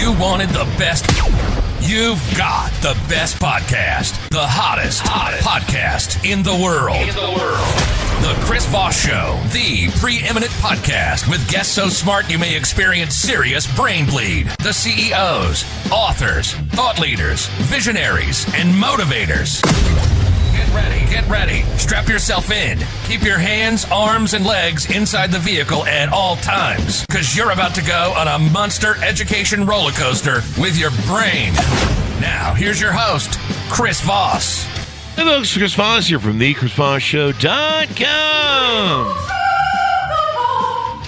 you wanted the best, you've got the best podcast. The hottest podcast in the world. The Chris Voss Show, the preeminent podcast with guests so smart you may experience serious brain bleed. The CEOs, authors, thought leaders, visionaries, and motivators. Get ready. Strap yourself in. Keep your hands, arms, and legs inside the vehicle at all times, because you're about to go on a monster education roller coaster with your brain. Now, here's your host, Chris Voss. Hey folks, Chris Voss here from the ChrisVossShow.com.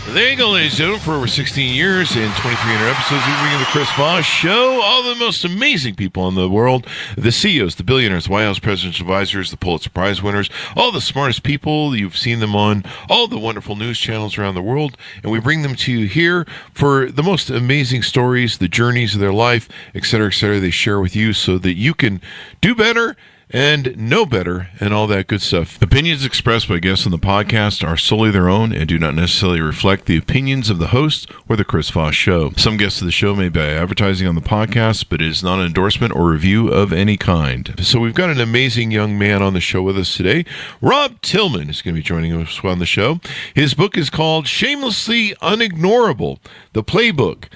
There you go, ladies and gentlemen. For over 16 years and 2,300 episodes, we bring you the Chris Voss Show. All the most amazing people in the world, the CEOs, the billionaires, White House presidents, advisors, the Pulitzer Prize winners, all the smartest people. You've seen them on all the wonderful news channels around the world, and we bring them to you here for the most amazing stories, the journeys of their life, et cetera, they share with you so that you can do better and know better, and all that good stuff. Opinions expressed by guests on the podcast are solely their own and do not necessarily reflect the opinions of the host or the Chris Voss Show. Some guests of the show may be advertising on the podcast, but it is not an endorsement or review of any kind. So we've got an amazing young man on the show with us today. Rob Tillman is going to be joining us on the show. His book is called Shamelessly Unignorable, the Playbook.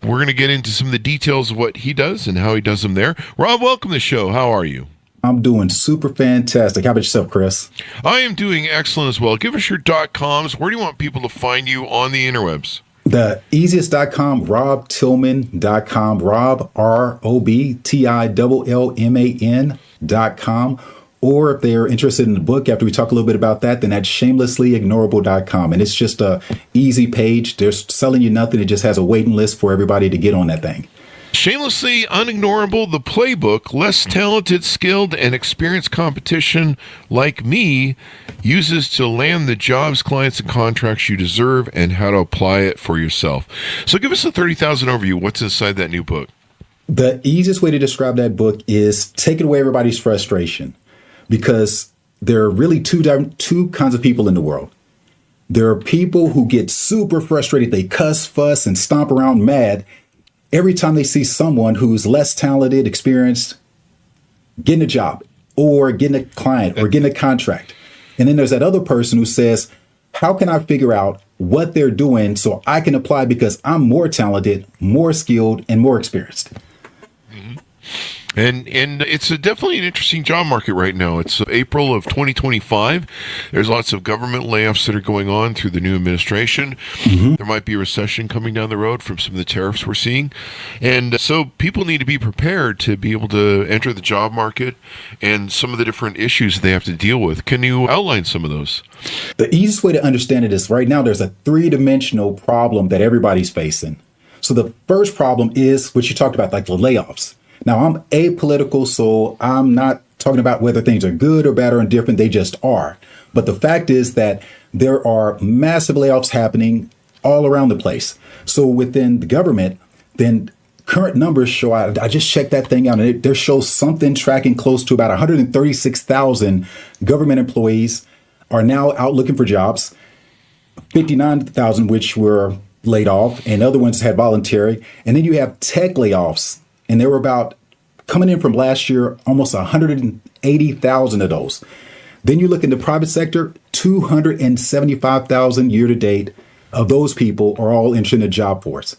We're going to get into some of the details of what he does and how he does them there. Rob, welcome to the show. How are you? I'm doing super fantastic. How about yourself, Chris? I am doing excellent as well. Give us your .coms. Where do you want people to find you on the interwebs? The easiest .com, robtillman.com, Rob, ROBTILLMAN.com. Or if they're interested in the book, after we talk a little bit about that, then that's shamelesslyignorable.com. And it's just a easy page. They're selling you nothing. It just has a waiting list for everybody to get on that thing. Shamelessly Unignorable, the Playbook, less talented, skilled, and experienced competition like me uses to land the jobs, clients, and contracts you deserve and how to apply it for yourself. So give us a 30,000 overview. What's inside that new book? The easiest way to describe that book is taking away everybody's frustration, because there are really two kinds of people in the world. There are people who get super frustrated. They cuss, fuss, and stomp around mad every time they see someone who's less talented, experienced, getting a job or getting a client or getting a contract. And then there's that other person who says, how can I figure out what they're doing so I can apply because I'm more talented, more skilled, and more experienced? Mm-hmm. And it's definitely an interesting job market right now. It's April of 2025. There's lots of government layoffs that are going on through the new administration. Mm-hmm. There might be a recession coming down the road from some of the tariffs we're seeing. And so people need to be prepared to be able to enter the job market and some of the different issues they have to deal with. Can you outline some of those? The easiest way to understand it is right now there's a three-dimensional problem that everybody's facing. So the first problem is what you talked about, like the layoffs. Now, I'm apolitical, so I'm not talking about whether things are good or bad or indifferent. They just are. But the fact is that there are massive layoffs happening all around the place. So within the government, then current numbers show, I just checked that thing out, and there shows something tracking close to about 136,000 government employees are now out looking for jobs, 59,000 which were laid off, and other ones had voluntary. And then you have tech layoffs. And there were about, coming in from last year, almost 180,000 of those. Then you look in the private sector, 275,000 year to date of those people are all entering the job force.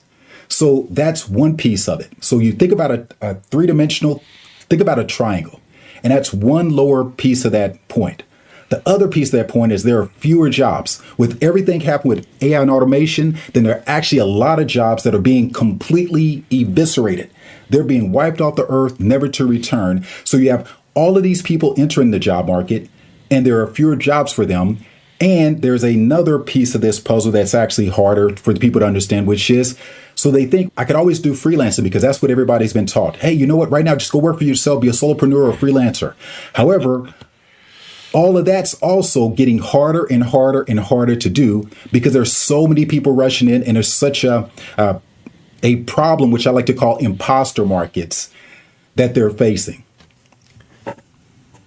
So that's one piece of it. So you think about a three-dimensional, think about a triangle. And that's one lower piece of that point. The other piece of that point is there are fewer jobs. With everything happening with AI and automation, then there are actually a lot of jobs that are being completely eviscerated. They're being wiped off the earth, never to return. So you have all of these people entering the job market, and there are fewer jobs for them. And there's another piece of this puzzle that's actually harder for the people to understand, which is, so they think I could always do freelancing because that's what everybody's been taught. Hey, you know what? Right now, just go work for yourself, be a solopreneur or a freelancer. However, all of that's also getting harder and harder and harder to do because there's so many people rushing in, and there's such a problem, which I like to call imposter markets, that they're facing.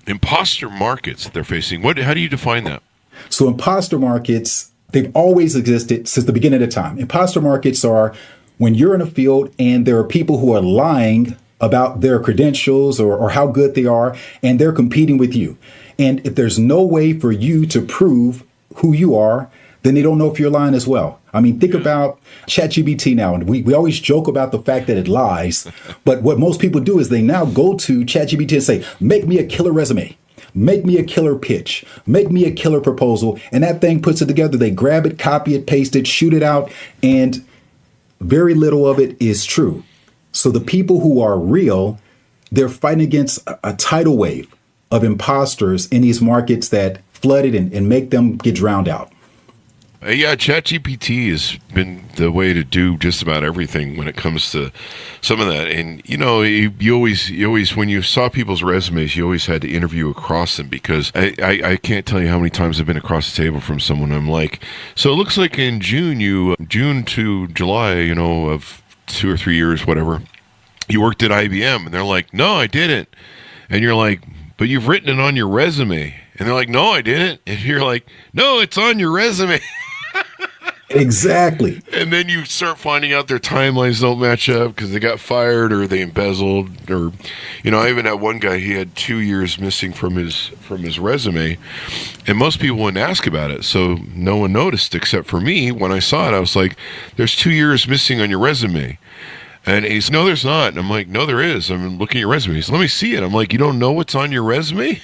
Imposter markets they're facing. How do you define that? So imposter markets, they've always existed since the beginning of time. Imposter markets are when you're in a field and there are people who are lying about their credentials or how good they are, and they're competing with you. And if there's no way for you to prove who you are, then they don't know if you're lying as well. I mean, think about ChatGPT now. And we always joke about the fact that it lies. But what most people do is they now go to ChatGPT and say, make me a killer resume. Make me a killer pitch. Make me a killer proposal. And that thing puts it together. They grab it, copy it, paste it, shoot it out. And very little of it is true. So the people who are real, they're fighting against a tidal wave of imposters in these markets that flood it and make them get drowned out. Yeah, ChatGPT has been the way to do just about everything when it comes to some of that. And, you know, you always, when you saw people's resumes, you always had to interview across them, because I can't tell you how many times I've been across the table from someone. I'm like, so it looks like in June to July, you know, of 2 or 3 years, whatever, you worked at IBM. And they're like, no, I didn't. And you're like, but you've written it on your resume. And they're like, no, I didn't. And you're like, no, it's on your resume. Exactly. And then you start finding out their timelines don't match up because they got fired or they embezzled, or, you know, I even had one guy, he had 2 years missing from his resume, and most people wouldn't ask about it, so no one noticed except for me. When I saw it, I was like, there's 2 years missing on your resume. And he's, no, there's not. And I'm like, no, there is. I'm looking at your resume. He's, let me see it. I'm like, you don't know what's on your resume?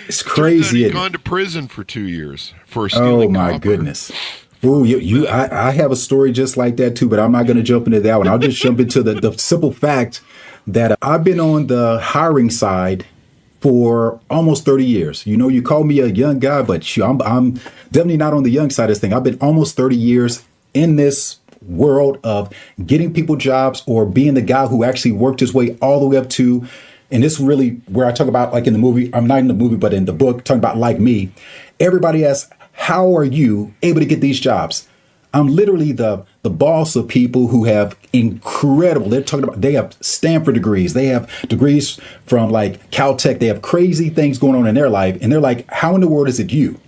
It's crazy. He'd gone to prison for 2 years for stealing my copper. Goodness. Ooh, I have a story just like that too, but I'm not going to jump into that one. I'll just jump into the simple fact that I've been on the hiring side for almost 30 years. You know, you call me a young guy, but I'm definitely not on the young side of this thing. I've been almost 30 years in this world of getting people jobs, or being the guy who actually worked his way all the way up to, and this really where I talk about, like in the movie, I'm not in the movie, but in the book, talking about like me, everybody asks, how are you able to get these jobs? I'm literally the boss of people who have incredible, they're talking about, they have Stanford degrees, they have degrees from like Caltech, they have crazy things going on in their life. And they're like, how in the world is it you?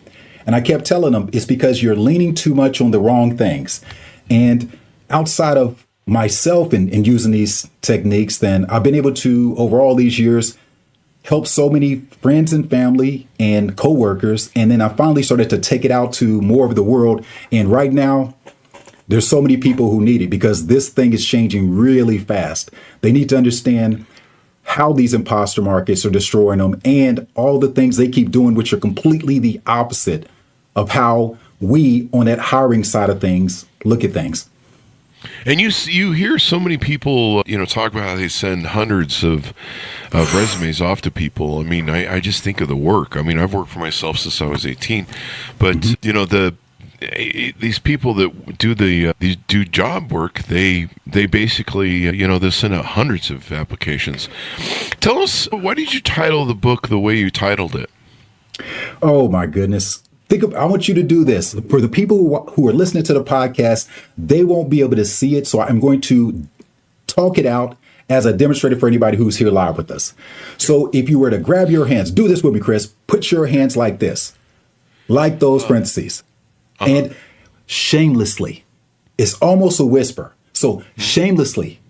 And I kept telling them, it's because you're leaning too much on the wrong things. And outside of myself and using these techniques, then I've been able to, over all these years, help so many friends and family and coworkers. And then I finally started to take it out to more of the world. And right now, there's so many people who need it, because this thing is changing really fast. They need to understand how these imposter markets are destroying them, and all the things they keep doing, which are completely the opposite of how we on that hiring side of things look at things. And you hear so many people, you know, talk about how they send hundreds of resumes off to people. I mean, I just think of the work. I mean, I've worked for myself since I was 18, but you know, these people that do job work, they basically, you know, they send out hundreds of applications. Tell us, why did you title the book the way you titled it? Oh my goodness. I want you to do this. For the people who are listening to the podcast, they won't be able to see it. So I'm going to talk it out as I demonstrated for anybody who's here live with us. So if you were to grab your hands, do this with me, Chris. Put your hands like this, like those parentheses. And shamelessly, it's almost a whisper. So shamelessly,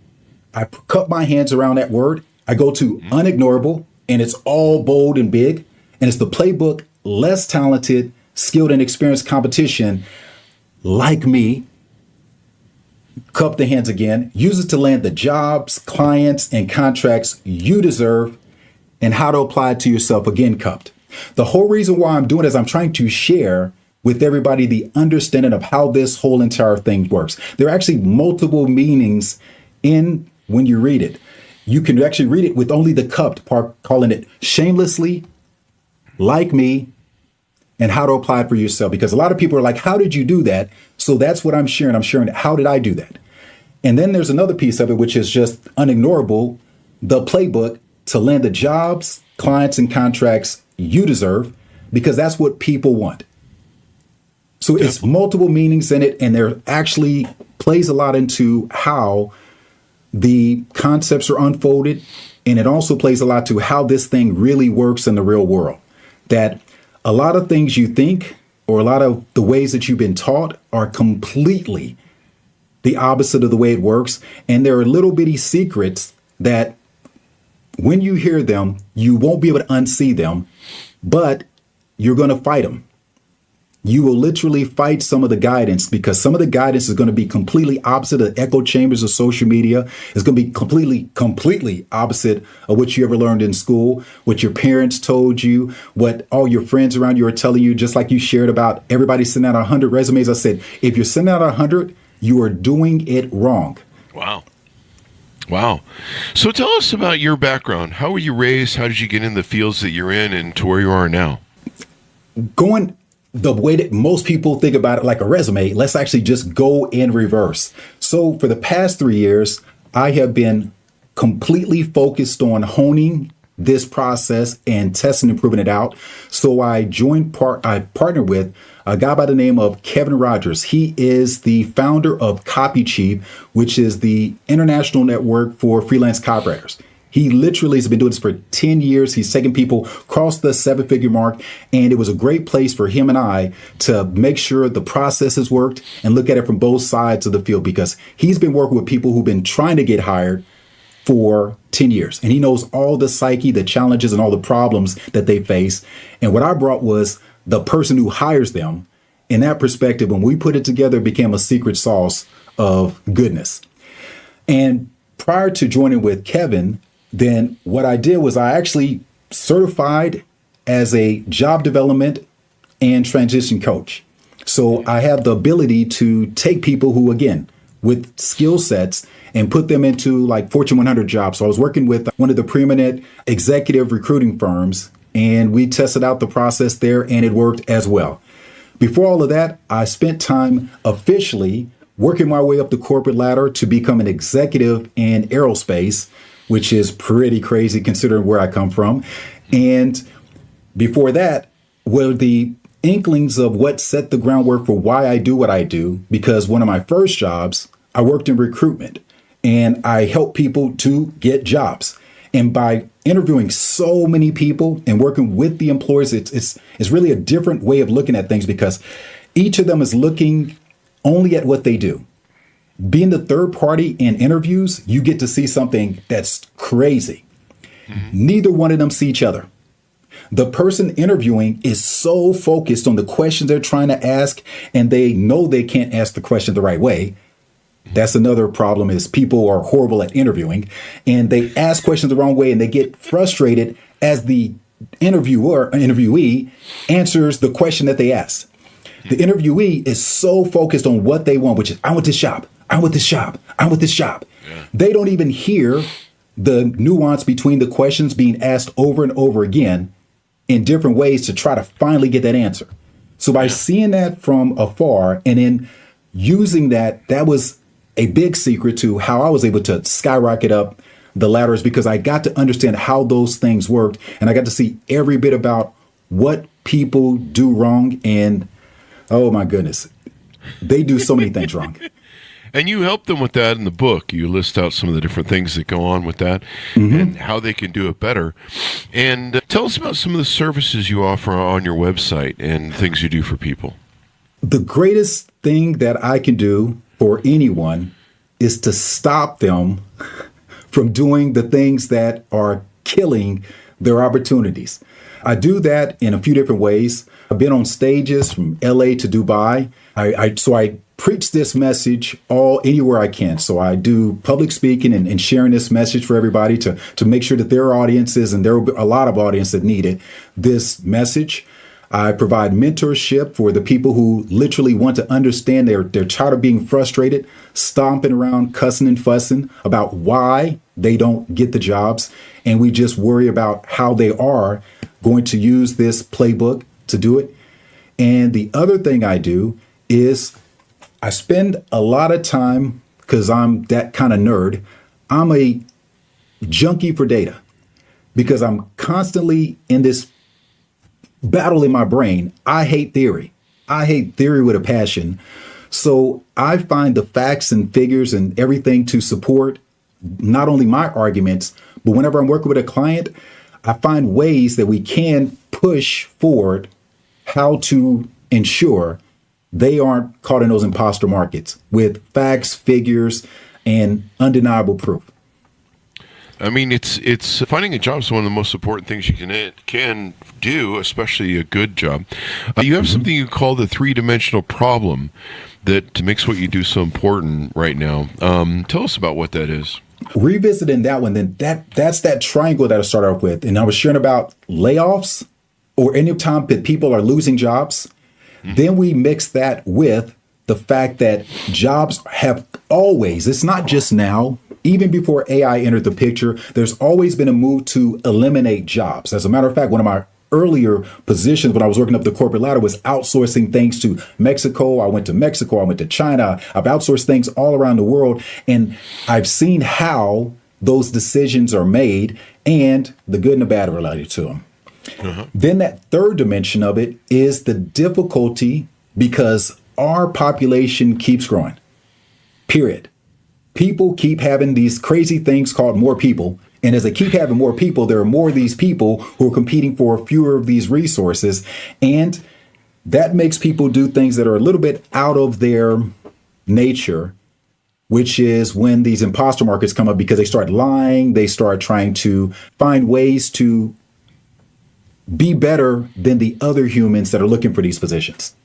I cup my hands around that word. I go to unignorable, and it's all bold and big. And it's the playbook, less talented, skilled and experienced competition like me. Cup the hands again. Use it to land the jobs, clients, and contracts you deserve, and how to apply it to yourself, again, cupped. The whole reason why I'm doing it is I'm trying to share with everybody the understanding of how this whole entire thing works. There are actually multiple meanings in when you read it. You can actually read it with only the cupped part, calling it shamelessly, like me, and how to apply it for yourself. Because a lot of people are like, how did you do that? So that's what I'm sharing. I'm sharing, how did I do that? And then there's another piece of it, which is just unignorable, the playbook to land the jobs, clients, and contracts you deserve, because that's what people want. So it's multiple meanings in it, and there actually plays a lot into how the concepts are unfolded. And it also plays a lot to how this thing really works in the real world. That a lot of things you think, or a lot of the ways that you've been taught, are completely the opposite of the way it works. And there are little bitty secrets that when you hear them, you won't be able to unsee them, but you're going to fight them. You will literally fight some of the guidance, because some of the guidance is going to be completely opposite of the echo chambers of social media. It's going to be completely opposite of what you ever learned in school, what your parents told you, what all your friends around you are telling you, just like you shared about everybody sending out 100 resumes. I said, if you're sending out 100, you are doing it wrong. Wow. So tell us about your background. How were you raised? How did you get in the fields that you're in and to where you are now? Going the way that most people think about it, like a resume, let's actually just go in reverse. So for the past 3 years, I have been completely focused on honing this process and testing and proving it out. So I partnered with a guy by the name of Kevin Rogers. He is the founder of Copy Chief, which is the international network for freelance copywriters. He literally has been doing this for 10 years. He's taken people across the 7-figure mark. And it was a great place for him and I to make sure the processes worked and look at it from both sides of the field, because he's been working with people who've been trying to get hired for 10 years. And he knows all the psyche, the challenges, and all the problems that they face. And what I brought was the person who hires them. In that perspective, when we put it together, it became a secret sauce of goodness. And prior to joining with Kevin, then what I did was I actually certified as a job development and transition coach. So I have the ability to take people who, again, with skill sets and put them into like Fortune 100 jobs. So I was working with one of the preeminent executive recruiting firms, and we tested out the process there, and it worked as well. Before all of that, I spent time officially working my way up the corporate ladder to become an executive in aerospace, which is pretty crazy considering where I come from. And before that were the inklings of what set the groundwork for why I do what I do, because one of my first jobs, I worked in recruitment and I helped people to get jobs. And by interviewing so many people and working with the employers, it's really a different way of looking at things, because each of them is looking only at what they do. Being the third party in interviews, you get to see something that's crazy. Neither one of them see each other. The person interviewing is so focused on the questions they're trying to ask, and they know they can't ask the question the right way. That's another problem, is people are horrible at interviewing, and they ask questions the wrong way, and they get frustrated as the interviewee answers the question that they asked. The interviewee is so focused on what they want, which is, I want this job. I want this job. I want this job. Yeah. They don't even hear the nuance between the questions being asked over and over again in different ways to try to finally get that answer. So by seeing that from afar and then using that, that was a big secret to how I was able to skyrocket up the ladders, because I got to understand how those things worked, and I got to see every bit about what people do wrong. And oh my goodness, they do so many things wrong. And you help them with that in the book. You list out some of the different things that go on with that and how they can do it better. And tell us about some of the services you offer on your website and things you do for people. The greatest thing that I can do for anyone is to stop them from doing the things that are killing their opportunities. I do that in a few different ways. I've been on stages from LA to Dubai. So I preach this message anywhere I can. So I do public speaking and sharing this message for everybody to make sure that there are audiences, and there will be a lot of audience that need it, this message. I provide mentorship for the people who literally want to understand they're tired of being frustrated, stomping around, cussing and fussing about why they don't get the jobs. And we just worry about how they are going to use this playbook to do it. And the other thing I do is I spend a lot of time, because I'm that kind of nerd, I'm a junkie for data, because I'm constantly in this battle in my brain. I hate theory. I hate theory with a passion. So I find the facts and figures and everything to support not only my arguments, but whenever I'm working with a client, I find ways that we can push forward how to ensure they aren't caught in those imposter markets with facts, figures, and undeniable proof. I mean, it's finding a job is one of the most important things you can do, especially a good job. You have something you call the three-dimensional problem that makes what you do so important right now. Tell us about what that is. Revisiting that one, then that's that triangle that I started off with. And I was sharing about layoffs or any time that people are losing jobs. Then we mix that with the fact that jobs have always, it's not just now, even before AI entered the picture, there's always been a move to eliminate jobs. As a matter of fact, one of my earlier positions when I was working up the corporate ladder was outsourcing things to Mexico. I went to Mexico. I went to China. I've outsourced things all around the world. And I've seen how those decisions are made and the good and the bad related to them. Then that third dimension of it is the difficulty because our population keeps growing, period. People keep having these crazy things called more people. And as they keep having more people, there are more of these people who are competing for fewer of these resources. And that makes people do things that are a little bit out of their nature, which is when these imposter markets come up because they start lying. They start trying to find ways to be better than the other humans that are looking for these positions.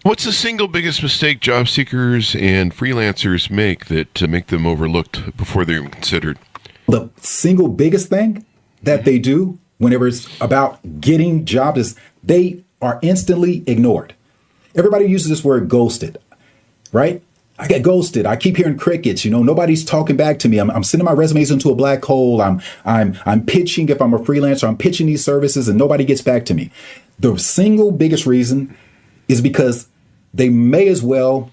What's the single biggest mistake job seekers and freelancers make that to make them overlooked before they're even considered? The single biggest thing that they do whenever it's about getting jobs is they are instantly ignored. Everybody uses this word ghosted, right? I get ghosted. I keep hearing crickets. Nobody's talking back to me. I'm sending my resumes into a black hole. I'm pitching if I'm a freelancer. I'm pitching these services and nobody gets back to me. The single biggest reason is because they may as well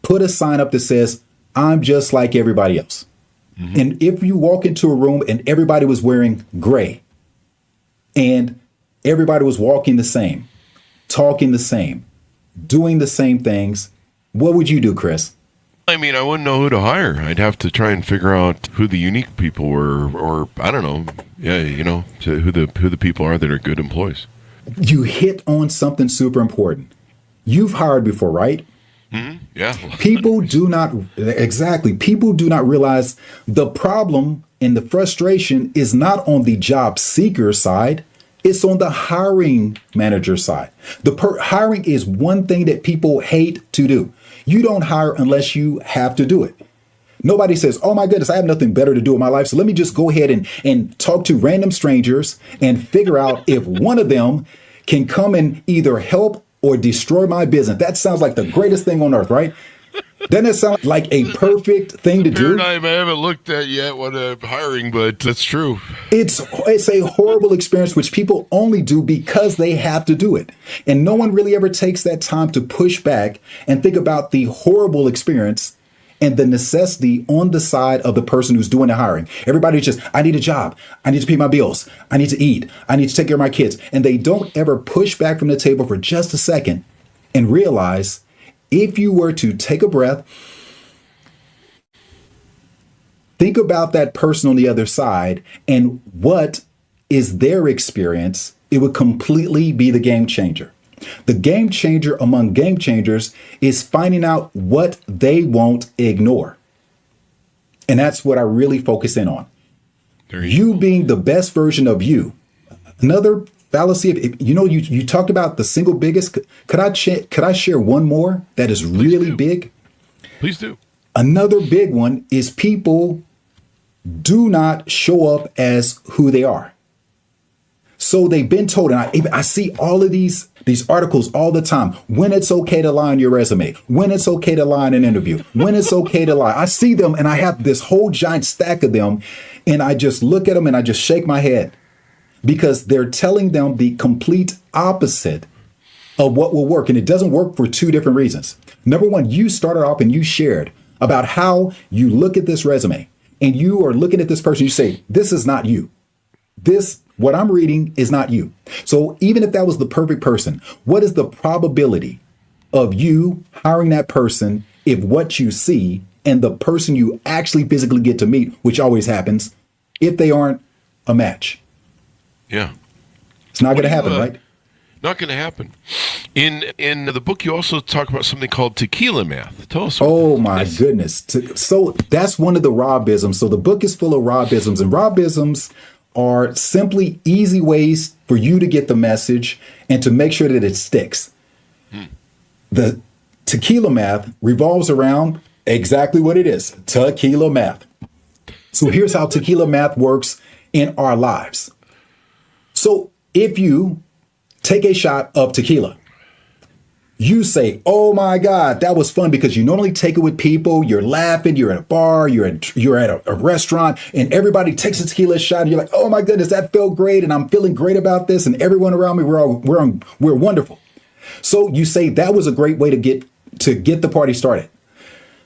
put a sign up that says, I'm just like everybody else. And if you walk into a room and everybody was wearing gray and everybody was walking the same, talking the same, doing the same things, what would you do, Chris? I mean, I wouldn't know who to hire. I'd have to try and figure out who the unique people were, or I don't know. Yeah, who the people are that are good employees. You hit on something super important. You've hired before, right? Yeah. People do not realize the problem and the frustration is not on the job seeker side. It's on the hiring manager side. Hiring is one thing that people hate to do. You don't hire unless you have to do it. Nobody says, oh my goodness, I have nothing better to do in my life. So let me just go ahead and talk to random strangers and figure out if one of them can come and either help or destroy my business. That sounds like the greatest thing on earth, right? Doesn't it sound like a perfect thing to do? I haven't looked at yet what hiring, but that's true. It's a horrible experience which people only do because they have to do it. And no one really ever takes that time to push back and think about the horrible experience and the necessity on the side of the person who's doing the hiring. Everybody's just, I need a job. I need to pay my bills. I need to eat. I need to take care of my kids. And they don't ever push back from the table for just a second and realize if you were to take a breath, think about that person on the other side and what is their experience, it would completely be the game changer. The game changer among game changers is finding out what they won't ignore. And that's what I really focus in on. You being the best version of you. Another fallacy of, you talked about the single biggest. Could I share one more that is really big? Please do. Another big one is people do not show up as who they are. So they've been told, and I see all of these articles all the time, when it's okay to lie on your resume, when it's okay to lie in an interview, when it's okay to lie. I see them and I have this whole giant stack of them and I just look at them and I just shake my head because they're telling them the complete opposite of what will work. And it doesn't work for two different reasons. Number one, you started off and you shared about how you look at this resume and you are looking at this person. You say, this is not you. What I'm reading is not you. So even if that was the perfect person, what is the probability of you hiring that person if what you see and the person you actually physically get to meet, which always happens, if they aren't a match? Yeah. It's not going to happen, right? Not going to happen. In the book, you also talk about something called tequila math. Tell us. Oh my goodness! So that's one of the Robisms. So the book is full of Robisms, and Robisms are simply easy ways for you to get the message and to make sure that it sticks. The tequila math revolves around exactly what it is: tequila math. So here's how tequila math works in our lives. So if you take a shot of tequila, you say, oh my God, that was fun, because you normally take it with people. You're laughing, you're at a bar, you're at a restaurant, and everybody takes a tequila shot, and you're like, oh my goodness, that felt great, and I'm feeling great about this, and everyone around me, we're wonderful. So you say that was a great way to get the party started.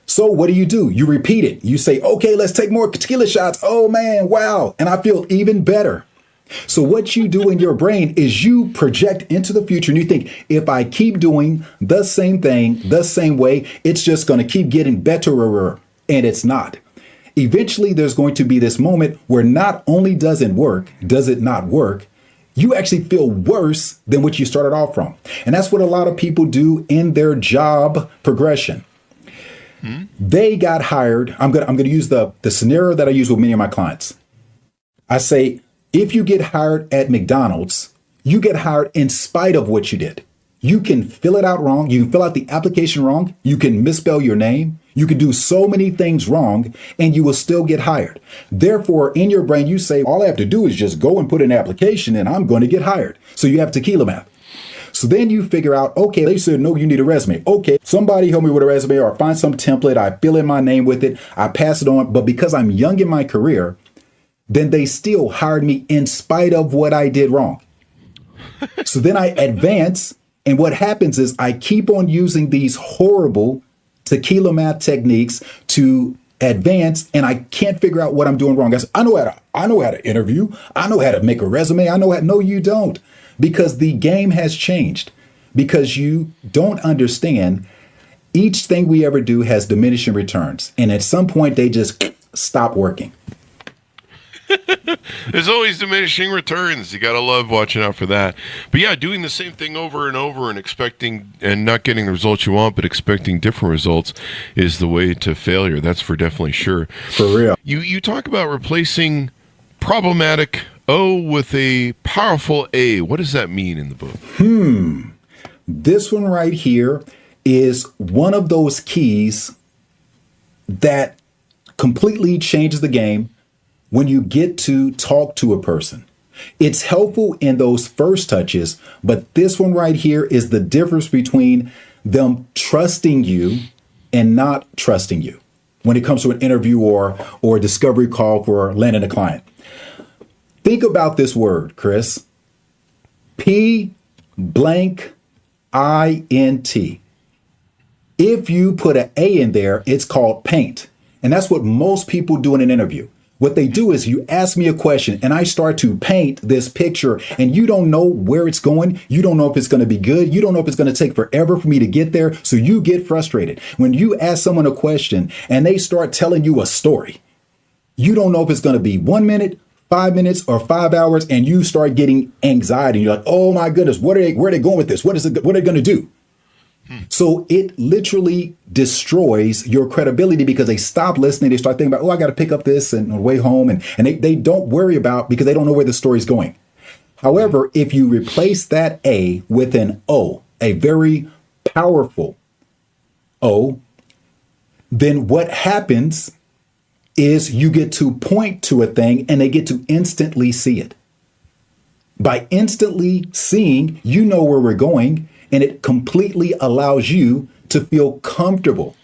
So what do? You repeat it. You say, okay, let's take more tequila shots. Oh man, wow. And I feel even better. So what you do in your brain is you project into the future, and you think, if I keep doing the same thing, the same way, it's just going to keep getting better. And it's not. Eventually, there's going to be this moment where not only does it not work, you actually feel worse than what you started off from. And that's what a lot of people do in their job progression. They got hired. I'm going to use the scenario that I use with many of my clients. I say, if you get hired at McDonald's, you get hired in spite of what you did. You can fill it out wrong. You can fill out the application wrong. You can misspell your name. You can do so many things wrong, and you will still get hired. Therefore, in your brain, you say, all I have to do is just go and put an application and I'm going to get hired. So you have tequila math. So then you figure out, okay, they said, no, you need a resume. Okay, somebody help me with a resume, or find some template. I fill in my name with it. I pass it on. But because I'm young in my career, then they still hired me in spite of what I did wrong. So then I advance. And what happens is I keep on using these horrible tequila math techniques to advance, and I can't figure out what I'm doing wrong. I know how to interview. I know how to make a resume. No, you don't. Because the game has changed. Because you don't understand, each thing we ever do has diminishing returns. And at some point, they just stop working. There's always diminishing returns. You got to love watching out for that. But yeah, doing the same thing over and over and expecting and not getting the results you want, but expecting different results is the way to failure. That's for definitely sure. For real. You talk about replacing problematic O with a powerful A. What does that mean in the book? This one right here is one of those keys that completely changes the game when you get to talk to a person. It's helpful in those first touches, but this one right here is the difference between them trusting you and not trusting you when it comes to an interview or a discovery call for landing a client. Think about this word, Chris. P blank INT. If you put an A in there, it's called paint. And that's what most people do in an interview. What they do is you ask me a question and I start to paint this picture, and you don't know where it's going. You don't know if it's going to be good. You don't know if it's going to take forever for me to get there. So you get frustrated. When you ask someone a question and they start telling you a story, you don't know if it's going to be 1 minute, 5 minutes, or 5 hours, and you start getting anxiety. You're like, oh my goodness, where are they going with this? What are they going to do? So it literally destroys your credibility because they stop listening. They start thinking about, oh, I got to pick up this and on the way home. And they don't worry about, because they don't know where the story's going. However, if you replace that A with an O, a very powerful O, then what happens is you get to point to a thing and they get to instantly see it. By instantly seeing, you know where we're going. And it completely allows you to feel comfortable.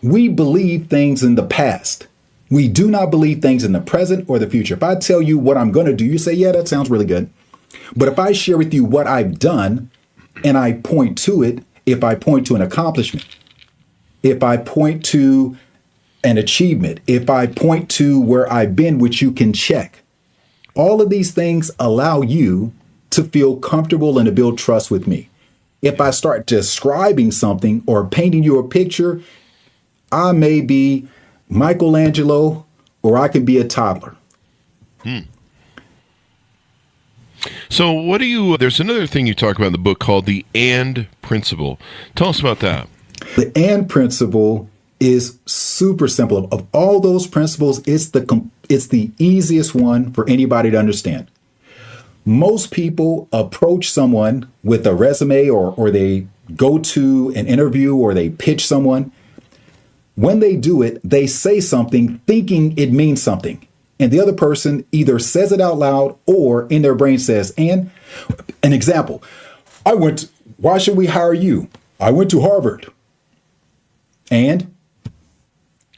We believe things in the past. We do not believe things in the present or the future. If I tell you what I'm going to do, you say, yeah, that sounds really good. But if I share with you what I've done and I point to it, if I point to an accomplishment, if I point to an achievement, if I point to where I've been, which you can check, all of these things allow you to feel comfortable and to build trust with me. If I start describing something or painting you a picture, I may be Michelangelo or I can be a toddler. So there's another thing you talk about in the book called the and principle. Tell us about that. The and principle is super simple. Of all those principles, it's the easiest one for anybody to understand. Most people approach someone with a resume or they go to an interview or they pitch someone. When they do it, they say something thinking it means something. And the other person either says it out loud or in their brain says, and an example, why should we hire you? I went to Harvard. And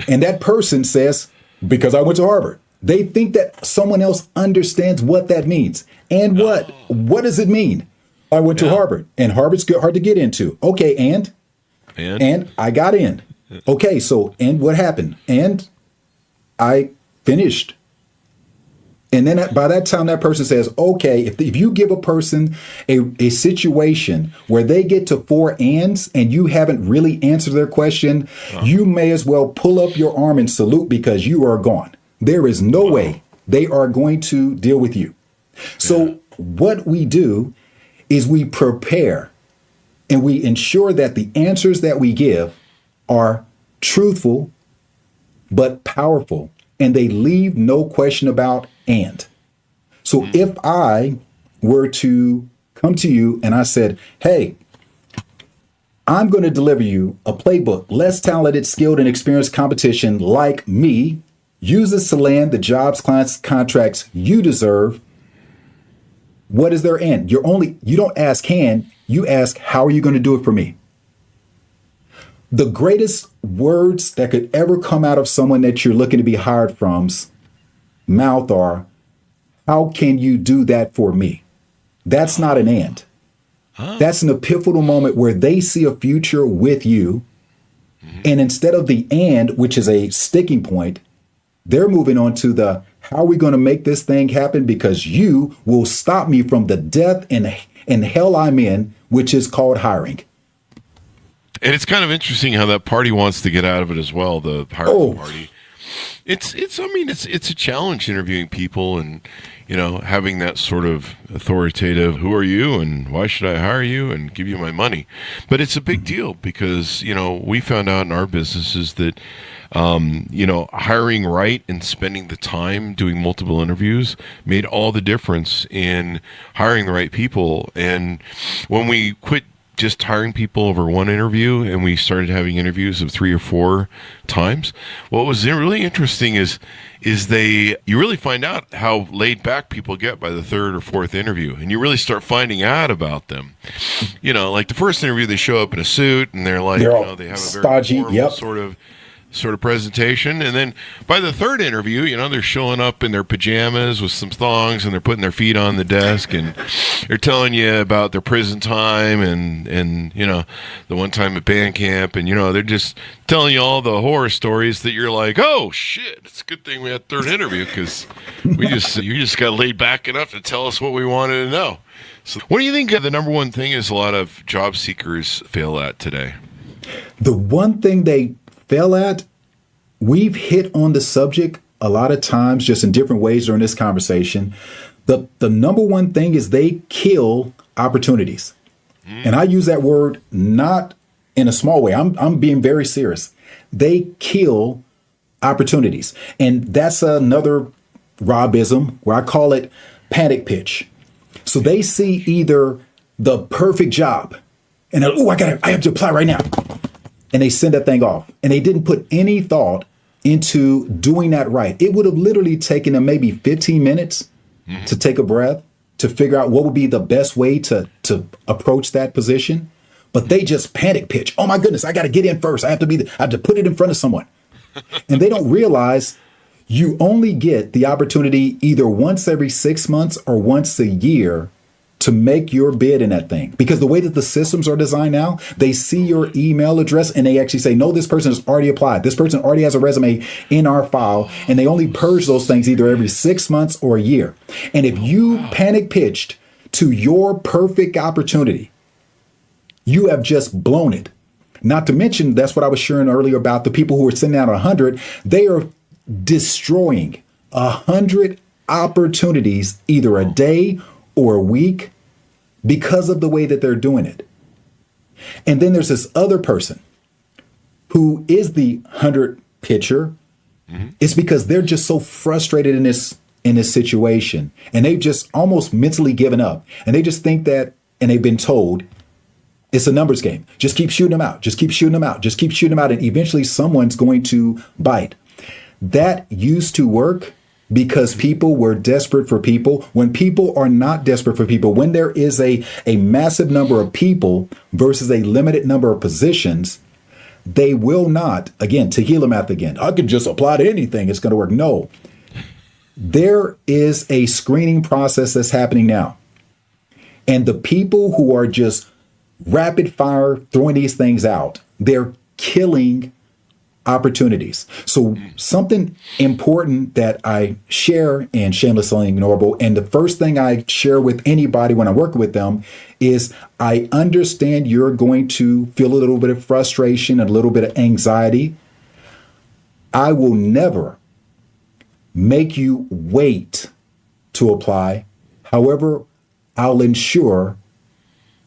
that person says, because I went to Harvard. They think that someone else understands what that means. And what? What does it mean? I went to Harvard, and Harvard's hard to get into. Okay, and I got in. Okay, so, and what happened? And I finished. And then by that time, that person says, okay, if you give a person a situation where they get to 4 ands and you haven't really answered their question, you may as well pull up your arm and salute because you are gone. There is no way they are going to deal with you. So what we do is we prepare and we ensure that the answers that we give are truthful but powerful, and they leave no question about and. So if I were to come to you and I said, hey, I'm going to deliver you a playbook, less talented, skilled, and experienced competition like me uses to land the jobs, clients, contracts you deserve. What is their end? You don't ask can, you ask, how are you going to do it for me? The greatest words that could ever come out of someone that you're looking to be hired from's mouth are, how can you do that for me? That's not an and. That's an epiphanal moment where they see a future with you. And instead of the and, which is a sticking point, they're moving on to the, how are we going to make this thing happen? Because you will stop me from the death and hell I'm in, which is called hiring. And it's kind of interesting how that party wants to get out of it as well, the hiring party. It's a challenge interviewing people and, having that sort of authoritative, who are you and why should I hire you and give you my money? But it's a big deal because, we found out in our businesses that, hiring right and spending the time doing multiple interviews made all the difference in hiring the right people. And when we quit just hiring people over one interview and we started having interviews of 3 or 4 times, what was really interesting is you really find out how laid back people get by the 3rd or 4th interview, and you really start finding out about them. Like the first interview, they show up in a suit and they're like, they have a very stodgy, formal sort of presentation, and then by the 3rd interview, they're showing up in their pajamas with some thongs and they're putting their feet on the desk and they're telling you about their prison time and the one time at band camp, and they're just telling you all the horror stories that you're like, oh shit, it's a good thing we had 3rd interview because you just got laid back enough to tell us what we wanted to know. So what do you think the number one thing is a lot of job seekers fail at today? The one thing they fail at, we've hit on the subject a lot of times just in different ways during this conversation. The number one thing is they kill opportunities. And I use that word not in a small way. I'm being very serious. They kill opportunities. And that's another Robism where I call it panic pitch. So they see either the perfect job and I have to apply right now. And they send that thing off. And they didn't put any thought into doing that right. It would have literally taken them maybe 15 minutes to take a breath, to figure out what would be the best way to approach that position. But they just panic pitch. Oh my goodness, I got to get in first. I have to put it in front of someone. And they don't realize you only get the opportunity either once every 6 months or once a year to make your bid in that thing. Because the way that the systems are designed now, they see your email address and they actually say, no, this person has already applied. This person already has a resume in our file. And they only purge those things either every 6 months or a year. And if you panic pitched to your perfect opportunity, you have just blown it. Not to mention, that's what I was sharing earlier about the people who are sending out 100. They are destroying 100 opportunities either a day or a week because of the way that they're doing it. And then there's this other person who is the 100 pitcher. It's because they're just so frustrated in this situation, and they've just almost mentally given up, and they just think that, and they've been told it's a numbers game. Just keep shooting them out. Just keep shooting them out. Just keep shooting them out. And eventually someone's going to bite. That used to work because people were desperate for people. When people are not desperate for people, when there is a massive number of people versus a limited number of positions, they will not, again, tequila math again, I can just apply to anything, it's going to work. No. There is a screening process that's happening now. And the people who are just rapid fire throwing these things out, they're killing opportunities. So something important that I share in Shamelessly Unignorable, and the first thing I share with anybody when I work with them is I understand you're going to feel a little bit of frustration, a little bit of anxiety. I will never make you wait to apply. However, I'll ensure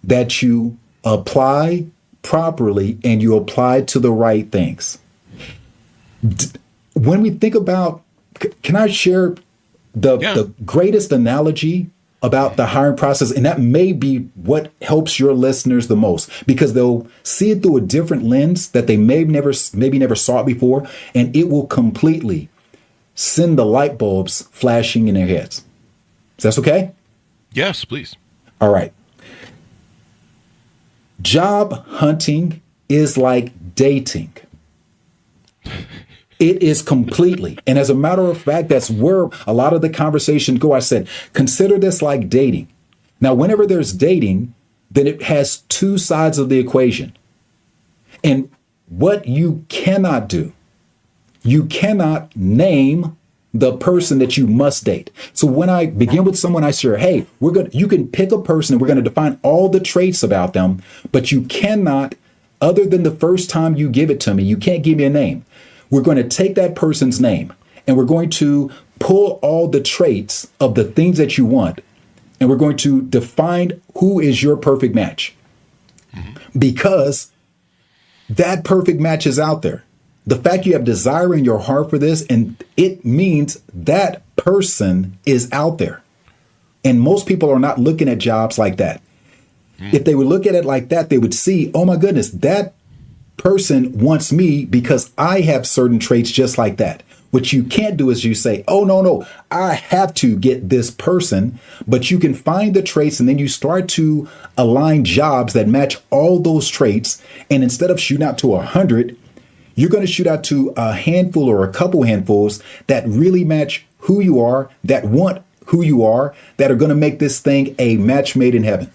that you apply properly and you apply to the right things. When we think about, can I share the greatest analogy about the hiring process? And that may be what helps your listeners the most, because they'll see it through a different lens that they maybe never saw it before, and it will completely send the light bulbs flashing in their heads. Is that okay? Yes, please. All right. Job hunting is like dating. It is completely. And as a matter of fact, that's where a lot of the conversations go. I said, consider this like dating. Now, whenever there's dating, then it has two sides of the equation. And what you cannot do, you cannot name the person that you must date. So when I begin with someone, I share, hey, you can pick a person and we're going to define all the traits about them, but you cannot, other than the first time you give it to me, you can't give me a name. We're going to take that person's name and we're going to pull all the traits of the things that you want, and we're going to define who is your perfect match. Because that perfect match is out there. The fact you have desire in your heart for this, and it means that person is out there. And most people are not looking at jobs like that. If they would look at it like that, they would see, oh my goodness, that person wants me because I have certain traits just like that. What you can't do is you say, oh, no, I have to get this person. But you can find the traits and then you start to align jobs that match all those traits. And instead of shooting out to 100, you're going to shoot out to a handful or a couple handfuls that really match who you are, that want who you are, that are going to make this thing a match made in heaven.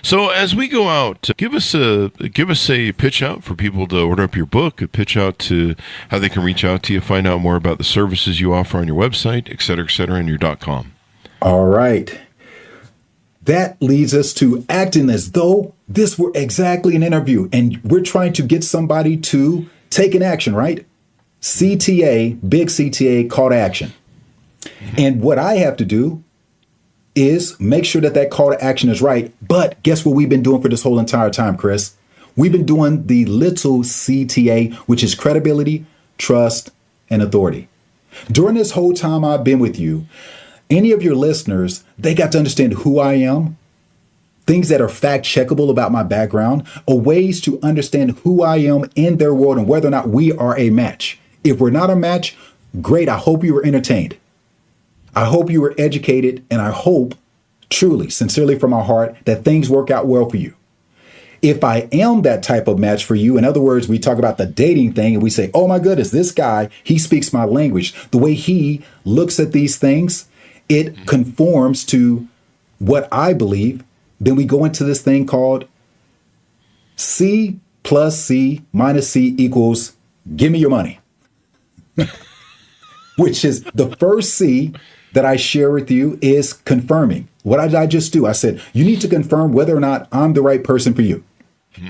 So as we go out, give us a pitch out for people to order up your book, a pitch out to how they can reach out to you, find out more about the services you offer on your website, et cetera, and your .com. All right. That leads us to acting as though this were exactly an interview and we're trying to get somebody to take an action, right? CTA, big CTA, call to action. And what I have to do is make sure that call to action is right. But guess what we've been doing for this whole entire time, Chris? We've been doing the little CTA, which is credibility, trust, and authority. During this whole time I've been with you, any of your listeners, they got to understand who I am, things that are fact checkable about my background, or ways to understand who I am in their world and whether or not we are a match. If we're not a match, great. I hope you were entertained. I hope you were educated, and I hope truly, sincerely from my heart, that things work out well for you. If I am that type of match for you, in other words, we talk about the dating thing and we say, oh my goodness, this guy, he speaks my language. The way he looks at these things, it conforms to what I believe. Then we go into this thing called C plus C minus C equals give me your money, which is the first C that I share with you is confirming. What did I just do? I said, you need to confirm whether or not I'm the right person for you.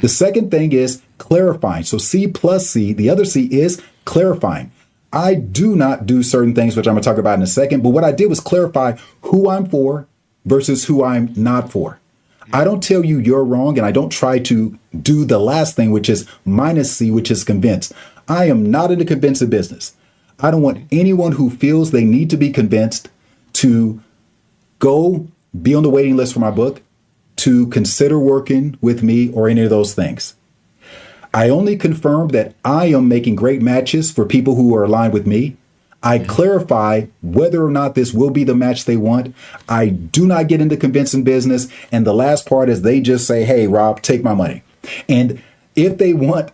The second thing is clarifying. So C plus C, the other C is clarifying. I do not do certain things, which I'm going to talk about in a second. But what I did was clarify who I'm for versus who I'm not for. I don't tell you you're wrong, and I don't try to do the last thing, which is minus C, which is convince. I am not in the convincing business. I don't want anyone who feels they need to be convinced to go be on the waiting list for my book, to consider working with me, or any of those things. I only confirm that I am making great matches for people who are aligned with me. I clarify whether or not this will be the match they want. I do not get into convincing business. And the last part is they just say, hey, Rob, take my money. And if they want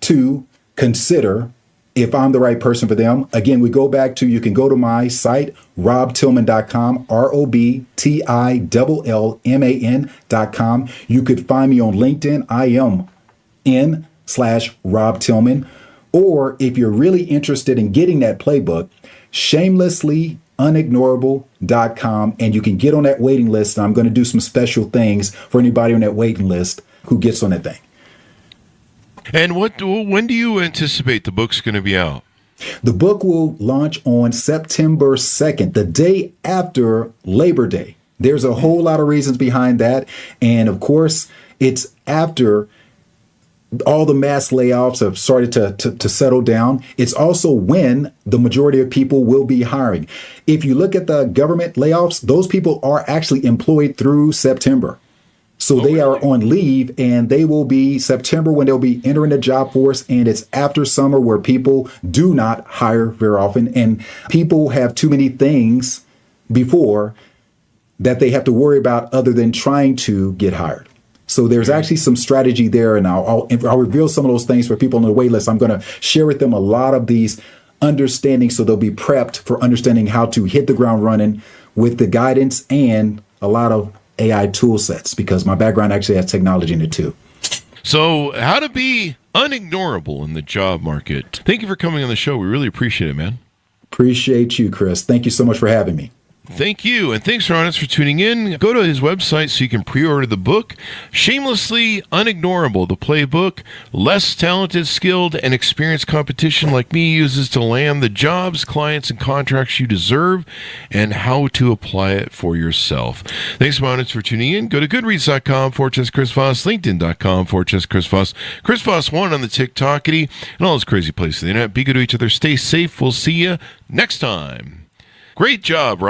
to consider if I'm the right person for them, again, we go back to, you can go to my site, robtillman.com, ROBTILLMAN.com. You could find me on LinkedIn. I am /Rob Tillman. Or if you're really interested in getting that playbook, shamelessly unignorable.com, and you can get on that waiting list. I'm going to do some special things for anybody on that waiting list who gets on that thing. And when do you anticipate the book's going to be out? The book will launch on September 2nd, the day after Labor Day. There's a whole lot of reasons behind that. And of course, it's after all the mass layoffs have started to settle down. It's also when the majority of people will be hiring. If you look at the government layoffs, those people are actually employed through September. So they are on leave, and they will be September when they'll be entering the job force. And it's after summer where people do not hire very often. And people have too many things before that they have to worry about other than trying to get hired. So there's actually some strategy there, and I'll reveal some of those things for people on the wait list. I'm going to share with them a lot of these understandings so they'll be prepped for understanding how to hit the ground running with the guidance and a lot of AI tool sets, because my background actually has technology in it too. So how to be unignorable in the job market. Thank you for coming on the show. We really appreciate it, man. Appreciate you, Chris. Thank you so much for having me. Thank you, and thanks, Ron, for tuning in. Go to his website so you can pre-order the book, Shamelessly Unignorable, the playbook. Less talented, skilled, and experienced competition like me uses to land the jobs, clients, and contracts you deserve, and how to apply it for yourself. Thanks, for tuning in. Go to goodreads.com/Chris Voss, LinkedIn.com/Chris Voss, Chris Voss1 on the TikTokity, and all those crazy places on the internet. Be good to each other. Stay safe. We'll see you next time. Great job, Rob.